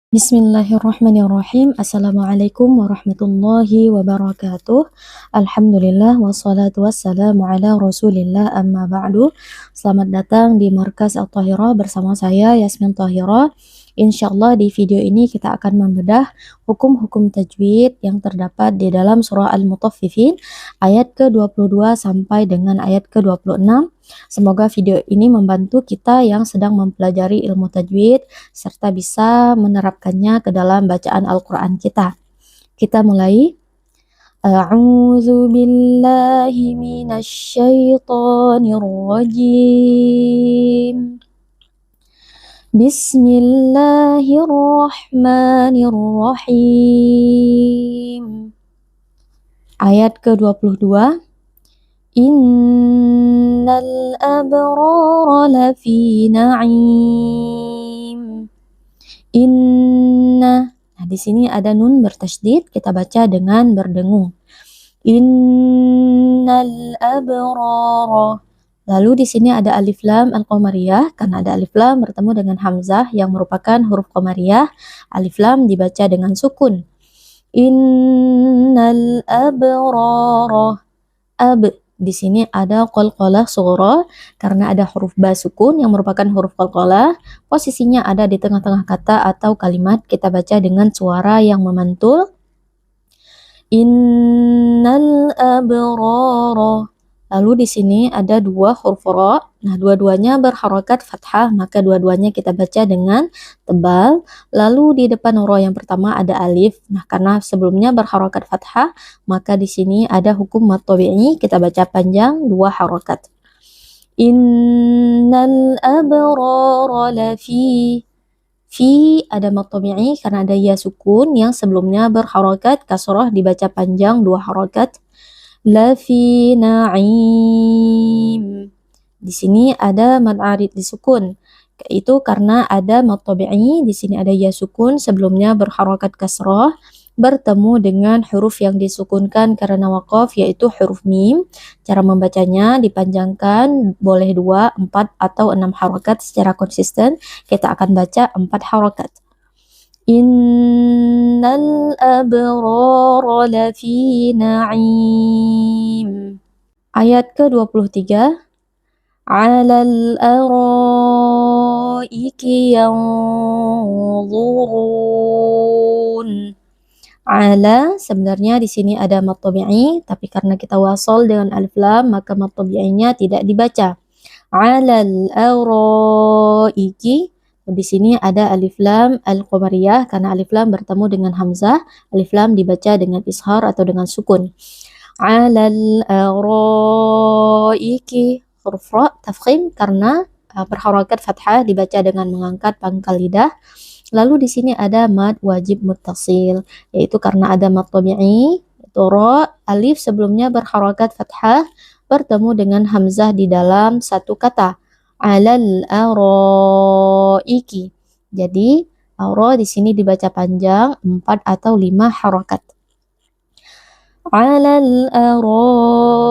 Bismillahirrahmanirrahim. Assalamualaikum warahmatullahi wabarakatuh. Alhamdulillah wassalatu wassalamu ala rasulillah amma ba'du. Selamat datang di Markas At-Thahirah bersama saya Yasmin Thahirah. Insyaallah di video ini kita akan membedah hukum-hukum tajwid yang terdapat di dalam surah Al-Mutaffifin ayat ke-22 sampai dengan ayat ke-26. Semoga video ini membantu kita yang sedang mempelajari ilmu tajwid serta bisa menerapkannya ke dalam bacaan Al-Quran kita. Kita mulai. A'udzu billahi minasyaitonir rajim. Bismillahirrahmanirrahim. Ayat ke-22. Innal abrara lafi na'im. Inna. Nah, di sini ada nun bertasydid, kita baca dengan berdengung. Innal abrara. Lalu di sini ada alif lam al-qamariyah, karena ada alif lam bertemu dengan hamzah yang merupakan huruf qamariyah. Alif lam dibaca dengan sukun. Innal abrara. Di sini ada qalqalah sughra karena ada huruf ba sukun yang merupakan huruf qalqalah. Posisinya ada di tengah-tengah kata atau kalimat. Kita baca dengan suara yang memantul. Innal abrara. Lalu di sini ada dua huruf ra. Nah, dua-duanya berharokat fathah, maka dua-duanya kita baca dengan tebal. Lalu di depan ra yang pertama ada alif. Nah, karena sebelumnya berharokat fathah, maka di sini ada hukum mad tabi'i, kita baca panjang dua harokat. Innal abrara lafi. Fi ada mad tabi'i karena ada ya sukun yang sebelumnya berharokat kasrah, dibaca panjang dua harokat. Lafi na'im. Di sini ada mad arid disukun. Itu karena ada mad tabi'i, di sini ada ya sukun sebelumnya berharokat kasrah bertemu dengan huruf yang disukunkan karena waqaf, yaitu huruf mim. Cara membacanya dipanjangkan boleh 2, 4 atau 6 harokat secara konsisten. Kita akan baca 4 harokat. Innal abrara lafi na'im. Ayat ke-23. Alal araiki yanzurun. Ala sebenarnya di sini ada mad tabi'i, tapi karena kita wasal dengan alif lam maka mad tabi'inya tidak dibaca. Alal araiki. Di sini ada alif lam al-qamariyah karena alif lam bertemu dengan hamzah. Alif lam dibaca dengan ishar atau dengan sukun. Alal araiki. Huruf ra tafkhim karena berharokat fathah, dibaca dengan mengangkat pangkal lidah. Lalu di sini ada mad wajib muttasil, yaitu karena ada mad tabi'i, yaitu ra, alif sebelumnya berharokat fathah bertemu dengan hamzah di dalam satu kata. Alal araiki. Jadi ra di sini dibaca panjang 4 atau 5 harokat. Alal araiki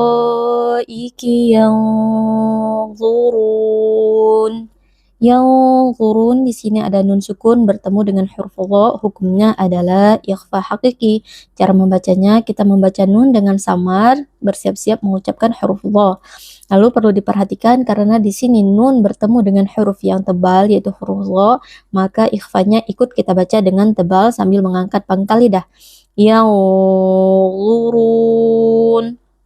yanzurun. Yanzurun di sini ada nun sukun bertemu dengan huruf dha, hukumnya adalah ikhfa hakiki. Cara membacanya, kita membaca nun dengan samar, bersiap-siap mengucapkan huruf dha. Lalu perlu diperhatikan karena di sini nun bertemu dengan huruf yang tebal yaitu huruf dha, maka ikhfanya ikut kita baca dengan tebal sambil mengangkat pangkal lidah. Yanzurun.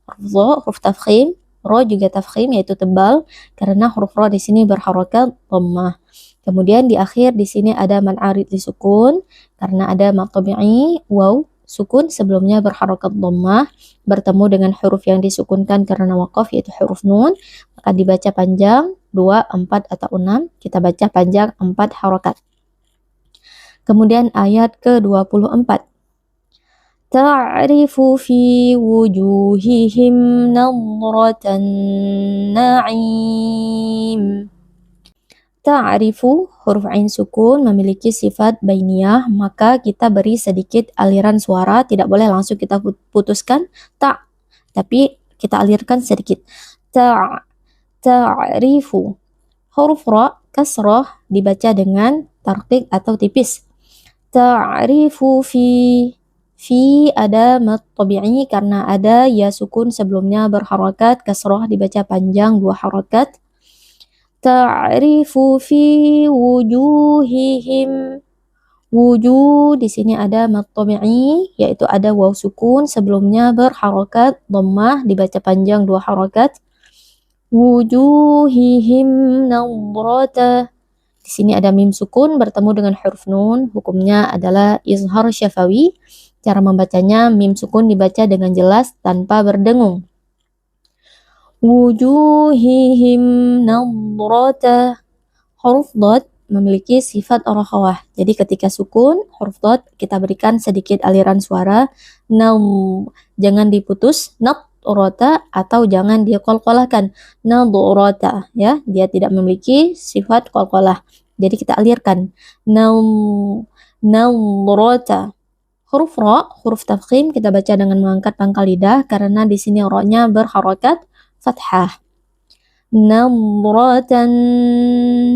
Huruf dha, huruf tafkhim. Ra juga tafkhim yaitu tebal karena huruf ra di sini berharokat dhammah. Kemudian di akhir di sini ada mad arid disukun karena ada mad tabi'i waw sukun sebelumnya berharokat dhammah bertemu dengan huruf yang disukunkan karena waqaf yaitu huruf nun, maka dibaca panjang 2, 4 atau 6. Kita baca panjang 4 harokat. Kemudian ayat ke-24. Ta'rifu fi wujuhihim nadratan na'im. Ta'rifu, huruf ain sukun memiliki sifat bainiyah, maka kita beri sedikit aliran suara, tidak boleh langsung kita putuskan ta, tapi kita alirkan sedikit. Ta'rifu. Huruf ra kasrah dibaca dengan tarqiq atau tipis. Ta'rifu fi ada mad tabi'i karena ada ya sukun sebelumnya berharakat, kasrah dibaca panjang 2 harakat. Ta'rifu fi wujuhihim. Wujuh di sini ada mad tabi'i yaitu ada waw sukun sebelumnya berharakat, dhammah dibaca panjang 2 harakat. Wujuhihim nadrata. Di sini ada mim sukun bertemu dengan huruf nun, hukumnya adalah izhar syafawi. Cara membacanya mim sukun dibaca dengan jelas tanpa berdengung. Wujuhihim nadrata. Huruf dot memiliki sifat rakhawah. Jadi ketika sukun, huruf dot kita berikan sedikit aliran suara. Jangan diputus, nadrata, atau jangan diqalqalahkan. Nadrata, ya, dia tidak memiliki sifat qalqalah. Jadi kita alirkan. Nadrata. Huruf ra, huruf tafkhim kita baca dengan mengangkat pangkal lidah karena di sini ra-nya berharakat fathah. Nadratan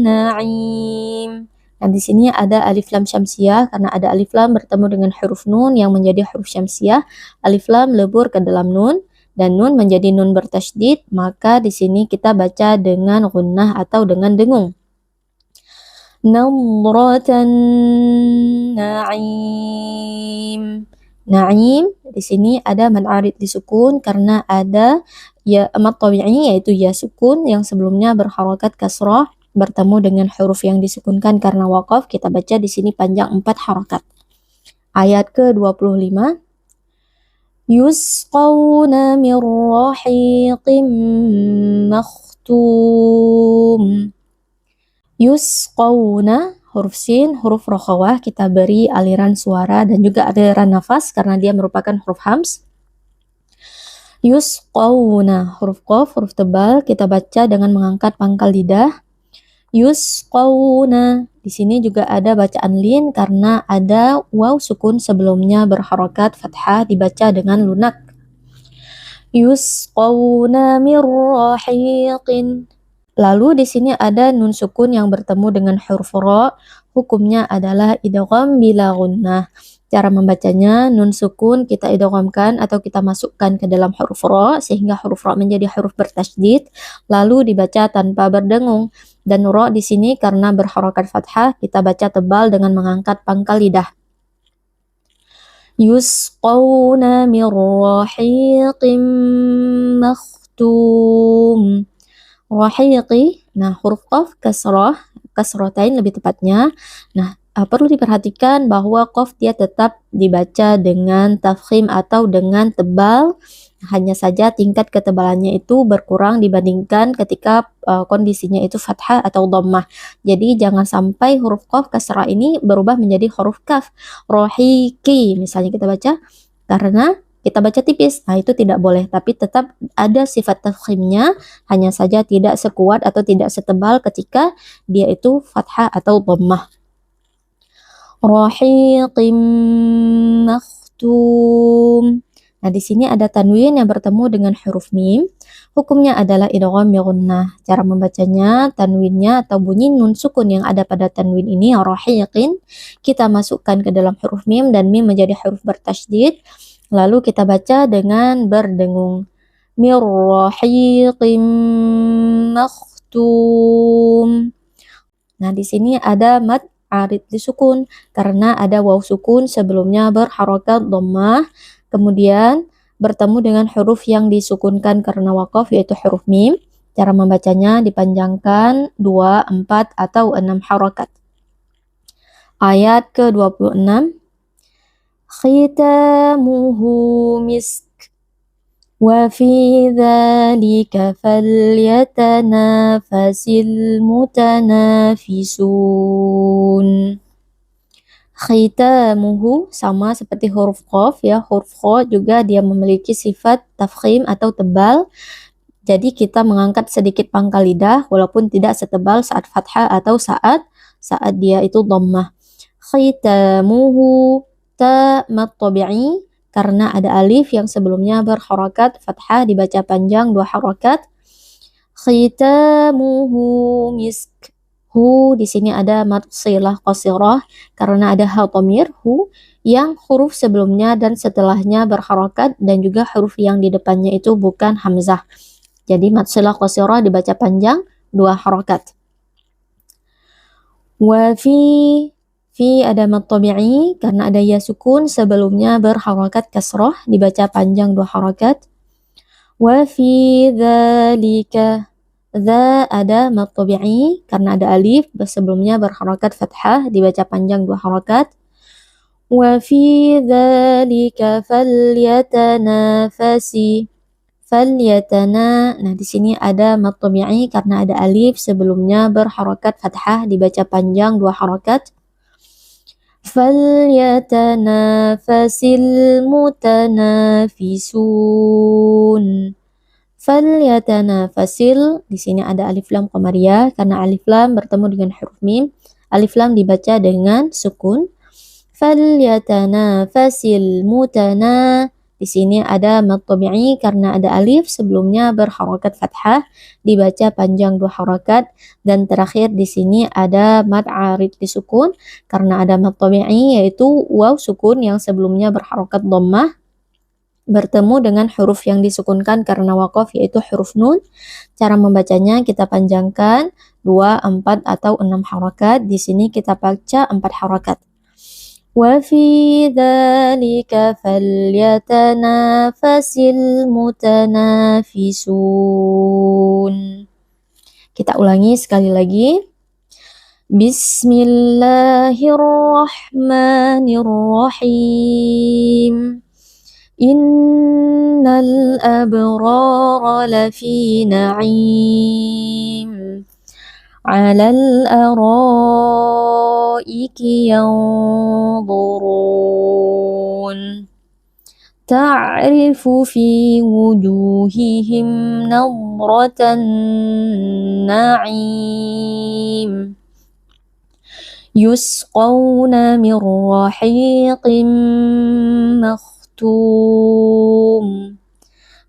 na'im. Nah, di sini ada alif lam syamsiah karena ada alif lam bertemu dengan huruf nun yang menjadi huruf syamsiah. Alif lam lebur ke dalam nun dan nun menjadi nun bertasydid, maka di sini kita baca dengan gunnah atau dengan dengung. Nadratan na'im. Na'im di sini ada mad arid disukun karena ada ya mad tabi'i yaitu ya sukun yang sebelumnya berharakat kasrah bertemu dengan huruf yang disukunkan karena waqaf. Kita baca di sini panjang 4 harakat. Ayat ke-25. Yusqawna min rahiqim makhtum. Yusqawna, huruf sin, huruf rokhawah, kita beri aliran suara dan juga aliran nafas karena dia merupakan huruf hams. Yusqawna, huruf qaf, huruf tebal, kita baca dengan mengangkat pangkal lidah. Yusqawna, di sini juga ada bacaan lin karena ada waw sukun sebelumnya berharakat fathah dibaca dengan lunak. Yusqawna min rahiqin. Lalu di sini ada nun sukun yang bertemu dengan huruf ra, hukumnya adalah idgham bila gunnah. Cara membacanya, nun sukun kita idghamkan atau kita masukkan ke dalam huruf ra sehingga huruf ra menjadi huruf bertasydid, lalu dibaca tanpa berdengung. Dan ra di sini karena berharakat fathah, kita baca tebal dengan mengangkat pangkal lidah. Yusqawna min rahiqim makhtum. Rahiqi, nah huruf qaf kasrah, kasratain lebih tepatnya. Nah, perlu diperhatikan bahwa qaf dia tetap dibaca dengan tafkhim atau dengan tebal. Hanya saja tingkat ketebalannya itu berkurang dibandingkan ketika kondisinya itu fathah atau dhammah. Jadi jangan sampai huruf qaf kasrah ini berubah menjadi huruf kaf. Rahiqi misalnya kita baca karena kita baca tipis, nah itu tidak boleh, tapi tetap ada sifat tafkhimnya, hanya saja tidak sekuat atau tidak setebal ketika dia itu fathah atau dhammah. Rahiqim makhtum. Nah, di sini ada tanwin yang bertemu dengan huruf mim. Hukumnya adalah idgham bi gunnah. Cara membacanya, tanwinnya atau bunyi nun sukun yang ada pada tanwin ini rahiqin kita masukkan ke dalam huruf mim dan mim menjadi huruf bertasydid. Lalu kita baca dengan berdengung. Mir rahiqim makhtum. Nah, di sini ada mad arid disukun karena ada waw sukun sebelumnya berharakat dhammah, kemudian bertemu dengan huruf yang disukunkan karena waqaf yaitu huruf mim. Cara membacanya dipanjangkan 2, 4 atau 6 harakat. Ayat ke-26. Khitamuhu misk wa fi dzalika falyatanafasil mutanafisun. Khitamuhu sama seperti huruf qaf ya, huruf kha juga dia memiliki sifat tafkhim atau tebal. Jadi kita mengangkat sedikit pangkal lidah walaupun tidak setebal saat fathah atau saat dia itu dhammah. Khitamuhu ta mad tabi'i karena ada alif yang sebelumnya berharakat fathah dibaca panjang 2 harakat. Khitamuhu misk. Hu di sini ada mad silah qasirah karena ada ha dhamir hu yang huruf sebelumnya dan setelahnya berharokat dan juga huruf yang di depannya itu bukan hamzah. Jadi mad silah qasirah dibaca panjang 2 harokat. Wa fi ada mad tabi'i karena ada ya sukun sebelumnya berharokat kasrah dibaca panjang 2 harokat. Wa fi dzalika Dza ada mad tabi'i karena ada alif sebelumnya berharokat fathah dibaca panjang 2 harokat. Wa fi dzalika falyatana. Nah, di sini ada mad tabi'i karena ada alif sebelumnya berharokat fathah dibaca panjang 2 harokat. Falyatanafasil mutanafisun. Falyatanafasil, di sini ada alif lam qamariyah karena alif lam bertemu dengan huruf mim. Alif lam dibaca dengan sukun. Falyatanafasil mutana. Di sini ada mad tabi'i karena ada alif sebelumnya berharokat fathah dibaca panjang 2 harokat dan terakhir di sini ada mad arid disukun karena ada mad tabi'i yaitu waw sukun yang sebelumnya berharokat dhammah bertemu dengan huruf yang disukunkan karena waqaf yaitu huruf nun. Cara membacanya kita panjangkan 2, 4 atau 6 harakat. Di sini kita baca 4 harakat. Wa fi dzalika falyatanafasil mutanafisun. Kita ulangi sekali lagi. Bismillahirrahmanirrahim. Innal abrara lafi na'im 'alal araiki yanzurun ta'rifu fi wujuhihim nadratan na'im yusqawna min rahiqin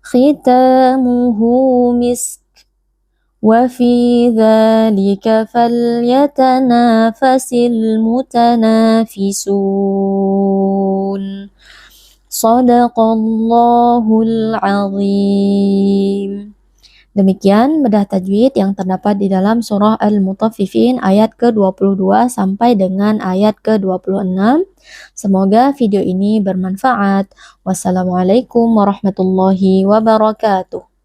khitamuhu misk wa fi dzalika falyatanafasil mutanafisun. Shadaqallahul azim. Demikian bedah tajwid yang terdapat di dalam surah Al-Mutaffifin ayat ke-22 sampai dengan ayat ke-26. Semoga video ini bermanfaat. Wassalamualaikum warahmatullahi wabarakatuh.